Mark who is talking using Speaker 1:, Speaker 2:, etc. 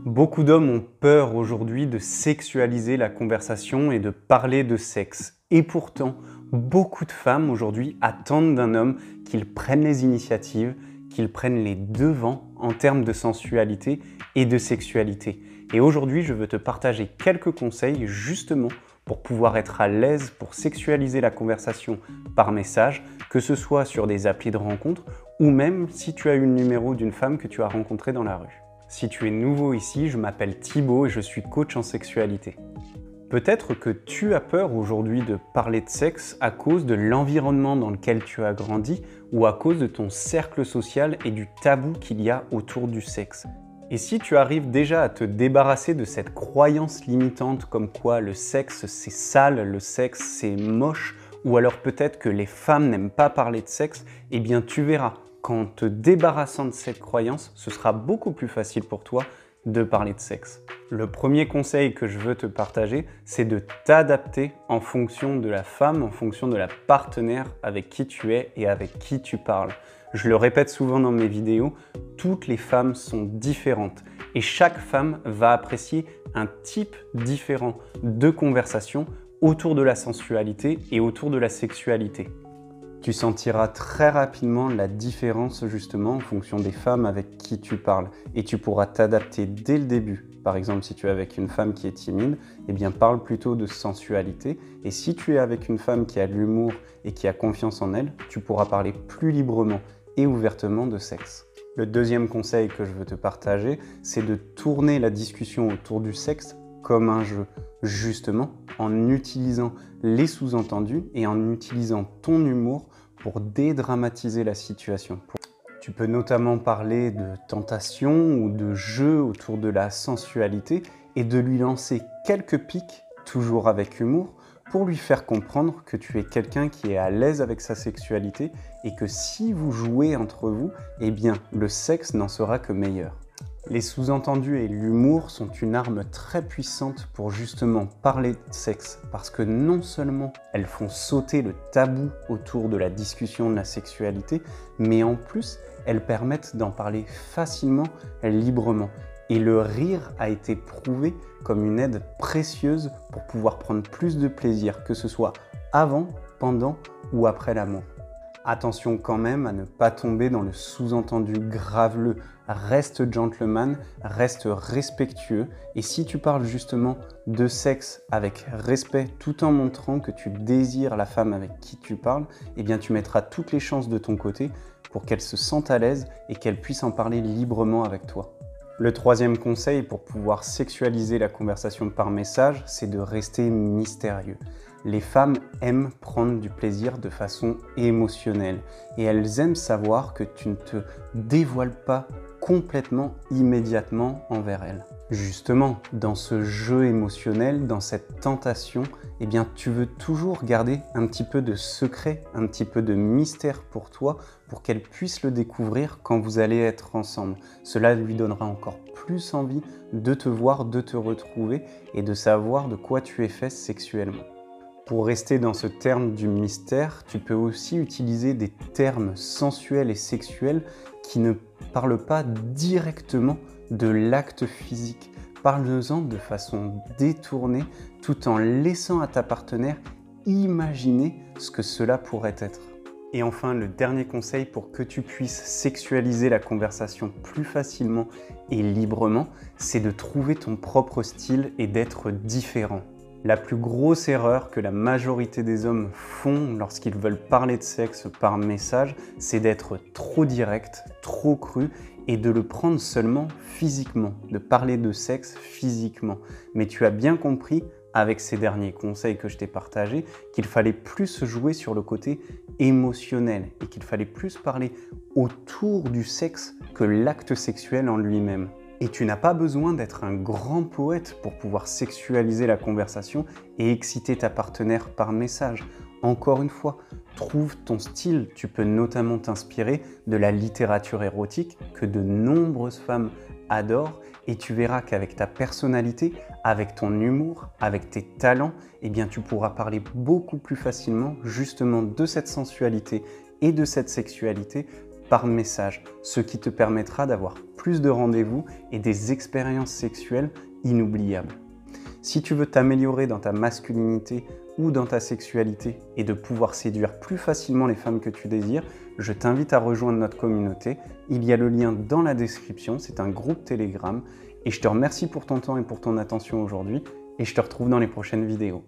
Speaker 1: Beaucoup d'hommes ont peur aujourd'hui de sexualiser la conversation et de parler de sexe. Et pourtant, beaucoup de femmes aujourd'hui attendent d'un homme qu'il prenne les initiatives, qu'il prenne les devants en termes de sensualité et de sexualité. Et aujourd'hui, je veux te partager quelques conseils justement pour pouvoir être à l'aise pour sexualiser la conversation par message, que ce soit sur des applis de rencontre ou même si tu as eu le numéro d'une femme que tu as rencontrée dans la rue. Si tu es nouveau ici, je m'appelle Thibaut et je suis coach en sexualité. Peut-être que tu as peur aujourd'hui de parler de sexe à cause de l'environnement dans lequel tu as grandi ou à cause de ton cercle social et du tabou qu'il y a autour du sexe. Et si tu arrives déjà à te débarrasser de cette croyance limitante comme quoi le sexe c'est sale, le sexe c'est moche, ou alors peut-être que les femmes n'aiment pas parler de sexe, eh bien tu verras. Qu'en te débarrassant de cette croyance, ce sera beaucoup plus facile pour toi de parler de sexe. Le premier conseil que je veux te partager, c'est de t'adapter en fonction de la femme, en fonction de la partenaire avec qui tu es et avec qui tu parles. Je le répète souvent dans mes vidéos, toutes les femmes sont différentes et chaque femme va apprécier un type différent de conversation autour de la sensualité et autour de la sexualité. Tu sentiras très rapidement la différence justement en fonction des femmes avec qui tu parles et tu pourras t'adapter dès le début. Par exemple, si tu es avec une femme qui est timide, eh bien parle plutôt de sensualité et si tu es avec une femme qui a de l'humour et qui a confiance en elle, tu pourras parler plus librement et ouvertement de sexe. Le deuxième conseil que je veux te partager, c'est de tourner la discussion autour du sexe comme un jeu, justement en utilisant les sous-entendus et en utilisant ton humour pour dédramatiser la situation. Tu peux notamment parler de tentation ou de jeu autour de la sensualité et de lui lancer quelques piques, toujours avec humour, pour lui faire comprendre que tu es quelqu'un qui est à l'aise avec sa sexualité et que si vous jouez entre vous, eh bien le sexe n'en sera que meilleur. Les sous-entendus et l'humour sont une arme très puissante pour justement parler de sexe parce que non seulement elles font sauter le tabou autour de la discussion de la sexualité, mais en plus elles permettent d'en parler facilement, librement. Et le rire a été prouvé comme une aide précieuse pour pouvoir prendre plus de plaisir, que ce soit avant, pendant ou après l'amour. Attention quand même à ne pas tomber dans le sous-entendu graveleux. Reste gentleman, reste respectueux. Et si tu parles justement de sexe avec respect tout en montrant que tu désires la femme avec qui tu parles, eh bien tu mettras toutes les chances de ton côté pour qu'elle se sente à l'aise et qu'elle puisse en parler librement avec toi. Le troisième conseil pour pouvoir sexualiser la conversation par message, c'est de rester mystérieux. Les femmes aiment prendre du plaisir de façon émotionnelle et elles aiment savoir que tu ne te dévoiles pas complètement immédiatement envers elles. Justement, dans ce jeu émotionnel, dans cette tentation, eh bien, tu veux toujours garder un petit peu de secret, un petit peu de mystère pour toi, pour qu'elle puisse le découvrir quand vous allez être ensemble. Cela lui donnera encore plus envie de te voir, de te retrouver et de savoir de quoi tu es fait sexuellement. Pour rester dans ce terme du mystère, tu peux aussi utiliser des termes sensuels et sexuels qui ne parlent pas directement de l'acte physique. Parle-en de façon détournée tout en laissant à ta partenaire imaginer ce que cela pourrait être. Et enfin, le dernier conseil pour que tu puisses sexualiser la conversation plus facilement et librement, c'est de trouver ton propre style et d'être différent. La plus grosse erreur que la majorité des hommes font lorsqu'ils veulent parler de sexe par message, c'est d'être trop direct, trop cru et de le prendre seulement physiquement, de parler de sexe physiquement. Mais tu as bien compris, avec ces derniers conseils que je t'ai partagés, qu'il fallait plus jouer sur le côté émotionnel et qu'il fallait plus parler autour du sexe que l'acte sexuel en lui-même. Et tu n'as pas besoin d'être un grand poète pour pouvoir sexualiser la conversation et exciter ta partenaire par message. Encore une fois, trouve ton style. Tu peux notamment t'inspirer de la littérature érotique que de nombreuses femmes adorent et tu verras qu'avec ta personnalité, avec ton humour, avec tes talents, eh bien tu pourras parler beaucoup plus facilement justement de cette sensualité et de cette sexualité par message, ce qui te permettra d'avoir plus de rendez-vous et des expériences sexuelles inoubliables. Si tu veux t'améliorer dans ta masculinité ou dans ta sexualité et de pouvoir séduire plus facilement les femmes que tu désires, je t'invite à rejoindre notre communauté. Il y a le lien dans la description, c'est un groupe Telegram. Et je te remercie pour ton temps et pour ton attention aujourd'hui et je te retrouve dans les prochaines vidéos.